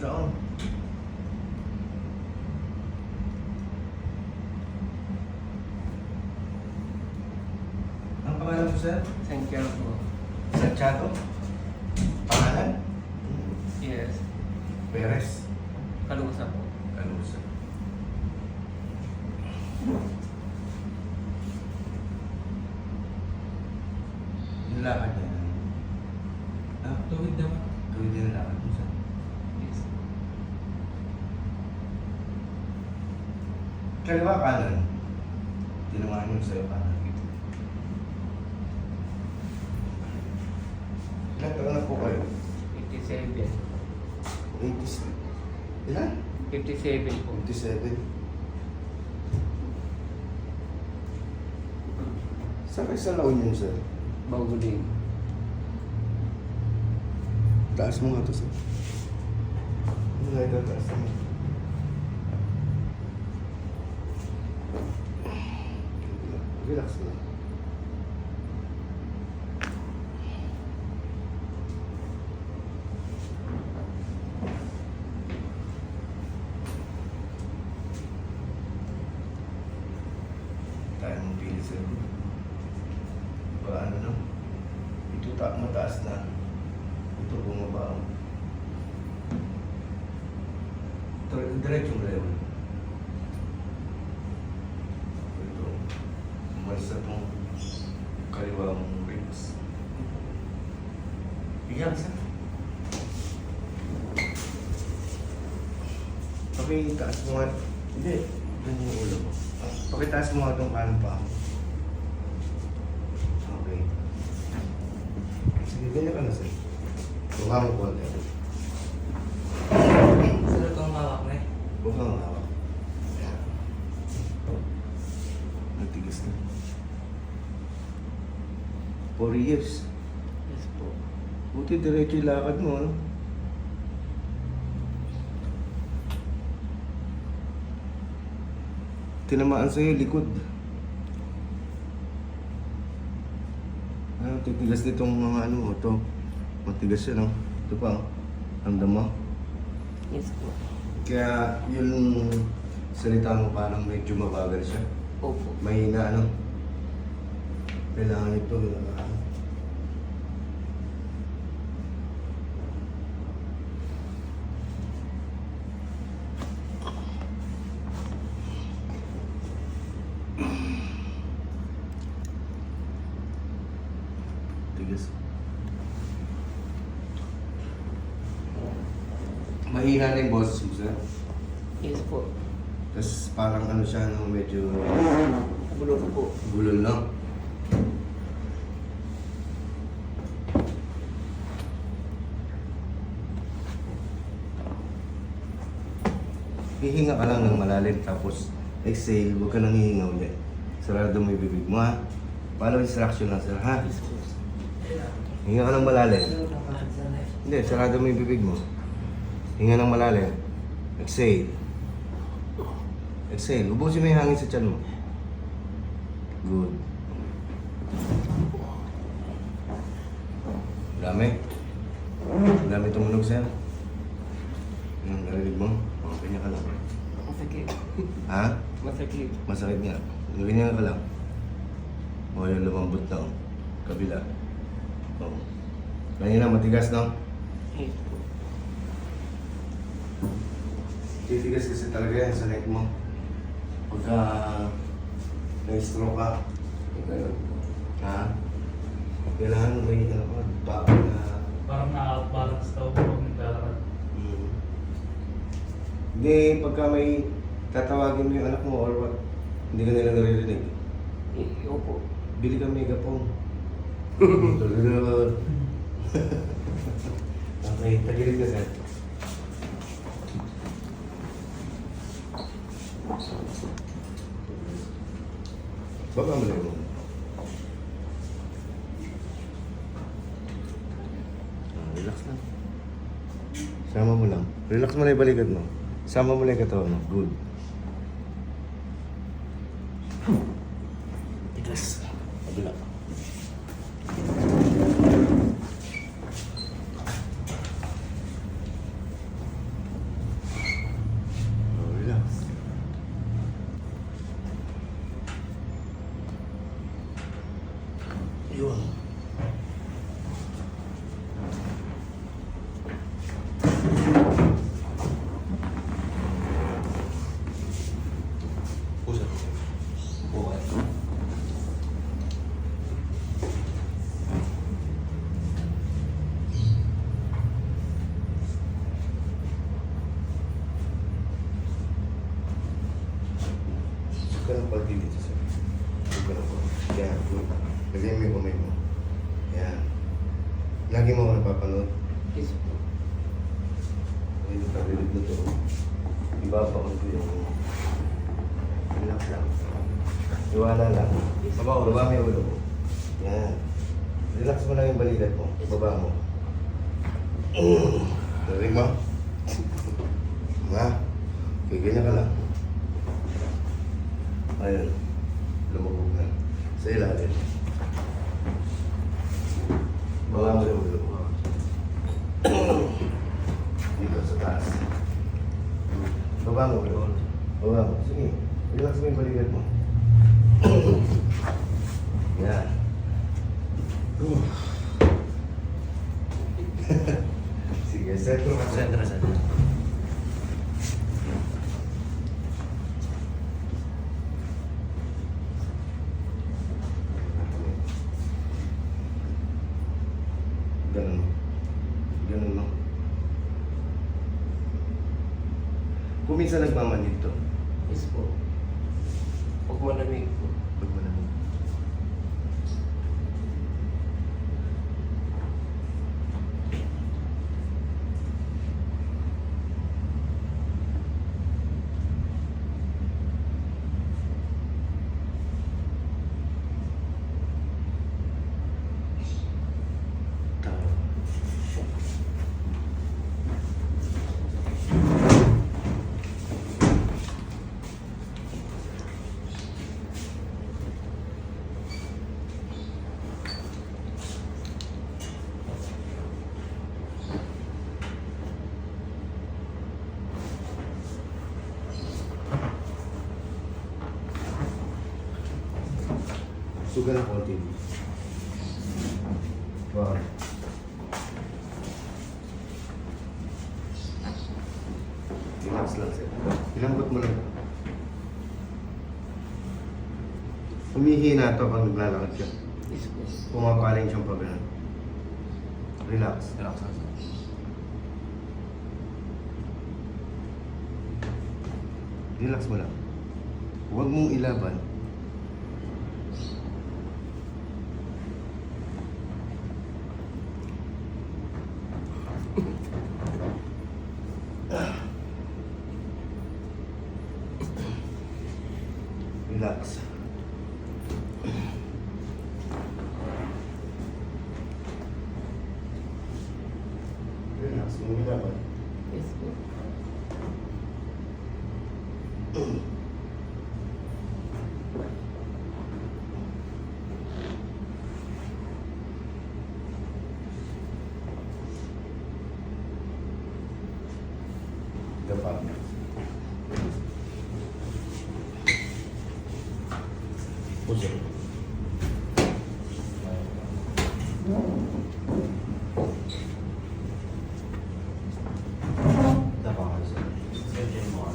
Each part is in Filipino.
doon. Ang pangalan mo, sir? Santiago. Santiago? Pangalan? Yes. Perez. Kalusa po. Kalusa. Yung lakad niya. Tuwid naman. Tuwid din ang lakad mo, sir. Yes. Kaliwa kanan. Tinamaan mo sa'yo kanan. Ilan taon na po kayo? 57. 87. Ilan? 57 po. 57. Saan kayo sa La Union, sir? Baguling. Taas mo nga to, sir. Ano nga ito, taas mo? Relax lang. Tayo mong pili, sir. Ano no? Ito mataas na. Ito bumaba. Diretsong level. Ito. Umalis na itong kaliwa mong ribs. Bigyan sa. Pakitaas mo nga. Hindi. Yan yung ulo mo. Pakitaas mo nga itong kanan pa. Okay. Sige, ganyan ka na, sir. Mukha mo konti. Sino itong hawak na eh? Mukha mo hawak. Ayan. Nagtigas na. 4 years. Yes po. Buti diretso yung lakad mo, ano? Tinamaan sa'yo, likod. Ano, titigas nitong mga ano mo, ito. Matigas siya, no? Ito pa, oh. Ramdam mo. Yes po. Kaya yung salita mo parang medyo mabagal siya. Opo. Mahina, ano? Kailangan ito, tigas. Mahina na yung boses mo, sir. Yes po. Tapos parang ano siya, no, medyo Bulok po. bulol lang. Hihinga ka lang ng malalim tapos exhale, huwag ka nang hihingaw niya. Sarado mo yung bibig mo, ha? Follow instruction lang, sir, ha? Yes po. Hinga ka ng malalim. Hindi, sarado mo yung bibig mo. Hinga ng malalim. Exhale. Exhale. Ubusin mo yung hangin sa tiyan mo. Good. Dami. Dami tumunog, sir. Yung narinig mo? O, ganyan ka lang. Masakit. Ha? Masakit. Masakit nga. Ganyan ka lang. O, yung lumambot na. O. Kabila. O. Ganyan na, matigas na. Yes po. Titigas kasi talaga yan sa neck mo. Pagka na-stroke ka. Ganun. Ha? Kailangan may ano ka, bakit na... Parang na-balance daw po pag naglalakad. Hindi, pagka may tatawagin mo yung anak mo or what, hindi ka nila naririnig. Opo. Bili ka megaphone. Okay, tagilid ka, sir. Baba mo lang mo. Relax lang. Sama mo lang. Relax mo na yung balikat mo. Sama mo lang yung katawan mo. Good. Tigas. Kabila. Huwag ka ng pati dito sir. Huwag ka ng pati. Yan, good. Lagay mo yung kamay mo. Yan. Lagi mo ako napapanood. Yes po. Dito ka, rilid na to. Ibaba ko yung... Relax lang. Iwala lang. Baba mo yung ulo mo. Yan. Relax mo lang yung balikat mo. Baba mo. Narinig mo? Ha? Okay, ganyan ka lang. Ayun. Lumabog na. Sa ilalim. Baba mo yung ulo mo. Dito sa taas. Baba mo ulo. Baba mo. Sige. Relax mo yung balikat mo. Yan. Sige, sentro ka. Sentro. Ganun. Ganun lang. Kung minsan nagmamanid to, Yes po. Huwag malamig po. pag malamig. Sugal na konti. Wow. Relax lang sir. Ilambot mo lang. Humihina to pag naglalakad ka. Yes po. Pumapaling siyang pagano. Relax. Relax lang. Relax mo lang. Huwag mong ilaban. Relax. Relax, mong ilaban. Yes po. Dapat. Puso. Dapat ka sir. Sentro mo.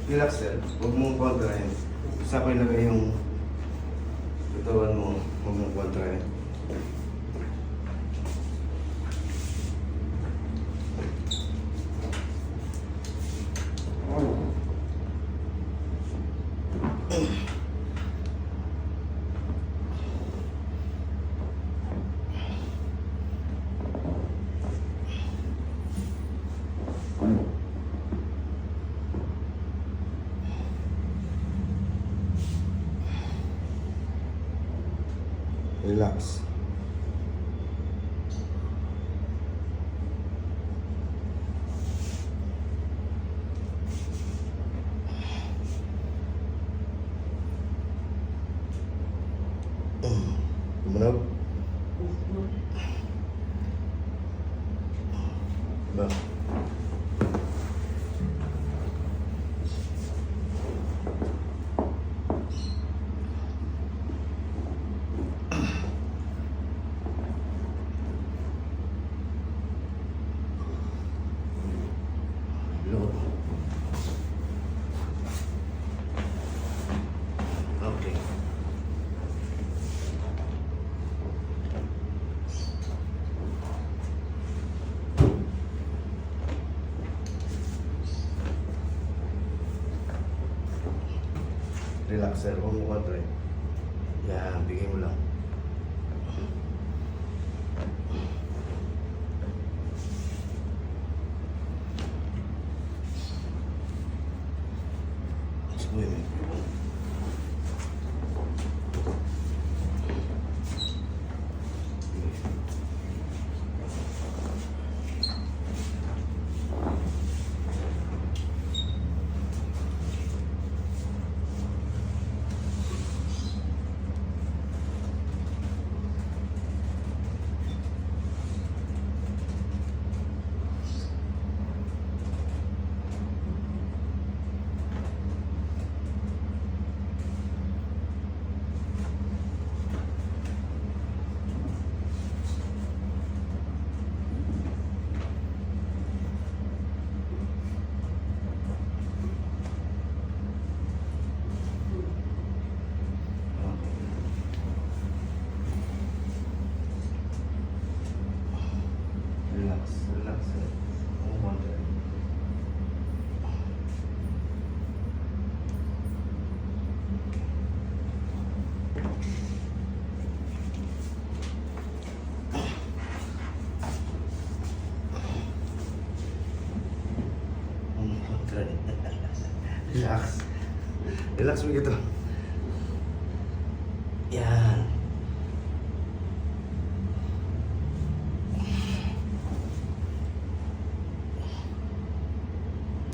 Relax sir. Huwag mong kontrahin. Sa ko ilagay yung katawan mo. Huwag mong kontrahin. Relax. Tumunog? Ba? Load. Okay. Relaxer. Huwag mo kontra. Yan, bigay mo lang. Uy, may. Relax, relax. Huwag mo kontra. Relax. Relax mo gitu. Yan.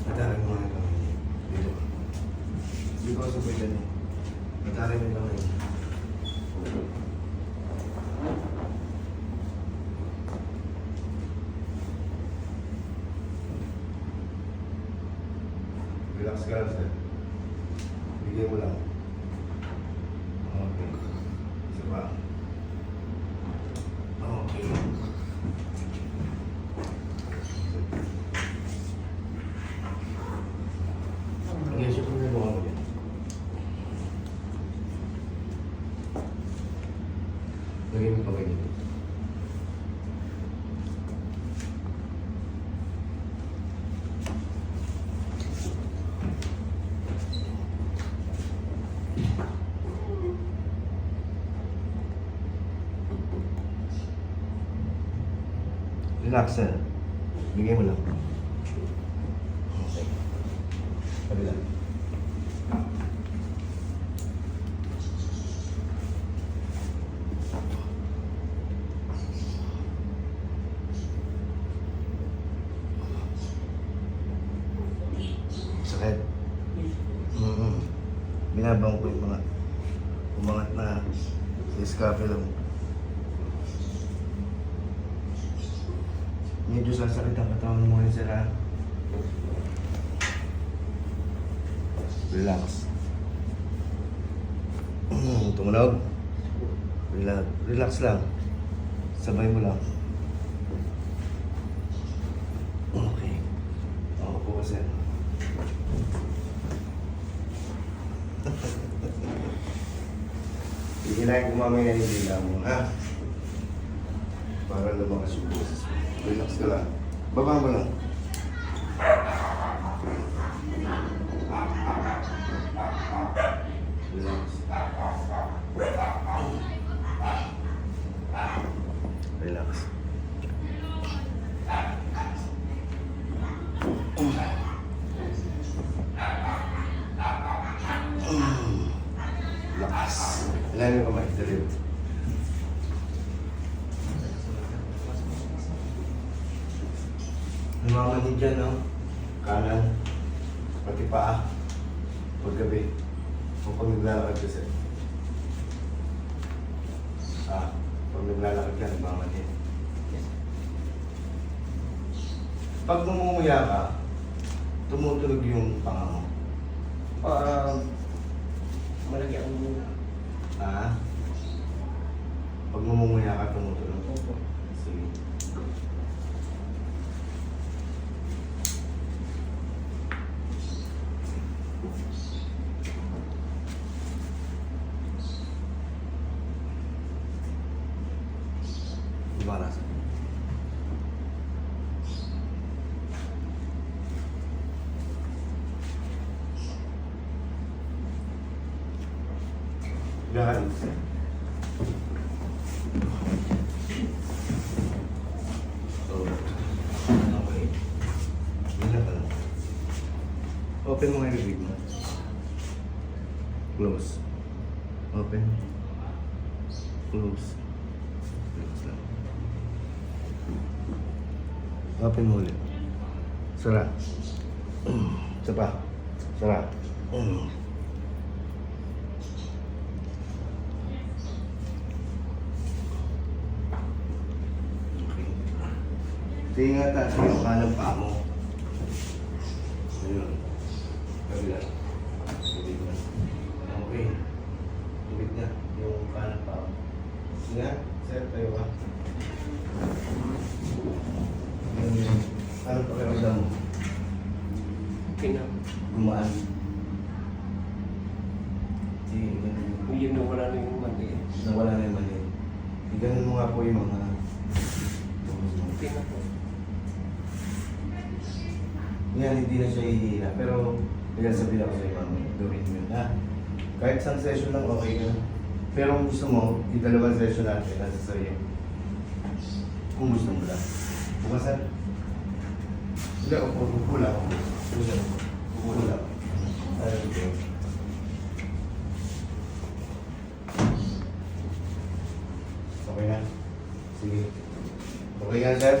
Matarik mo ang kamay niya. Dito. Dito ka sa pwede niya. Matarik mo ang kamay niya. Relax ka lang, sir. Bigay mo lang. Okay. Isa pa. Okay. Okay, siya kung may mga mo yan. Lagay mo kamay dito. Relax, sir. Bigay mo lang. Okay. Kabila. Sakit. Binabang ko yung mga umangat na scapula mo. Medyo sasakit ang katawan mo ngayon, sir, ha? Relax. Tumunog. Relax. Relax lang. Sabay mo lang. Okay. Ako po ka, sir. Ihilahin ko mamaya yung dila mo, ha? Para lumakas yung boses mo. Relax ka lang. Baba mo lang. Relax. Relax. Relax. Ilan yung kamay? Dali. Lumaman dyan, no? Kanan. Pati paa. Paggabi. Kung pag naglalakad kasi. Pag naglalakad ka, lumaman din. Pag namumuya ka, tumutulog yung panga mo. Malagi ako muna. Pag namumuya ka, tumutulog. Opo. Sige. Ibaras. Gaan. Okay. Yun na pala. Open mo nga yung bibig mo. Close. Open. Close. Close lang. Open mo ulit. Sara. Isa pa. Sara. Okay. Tingnan natin yung kanang paa mo. Ayun. Kabila. Tubig na. Okay. Tubig na. Yung kanang paa mo. Sige nga. Sir, tayo ka. Anong pakiramdam mo? Okay na. Gumaan. Sige, ganun. Yun na wala na yung mali. Nawala na yung mali. Ganun mo nga po yung mga... Okay na po. Yan, hindi na siya hihina. Pero, kaya sabihin ako sa'yo, mama, gawin mo yun, ha? Kahit isang session lang, okay ka. Pero kung gusto mo, dalawang session natin, nasa sa'yo. Kung gusto mo lang. Bukasan. Hindi, upo lang. Upo lang. Ayun, okay. Okay na? Sige. Okay na, sir?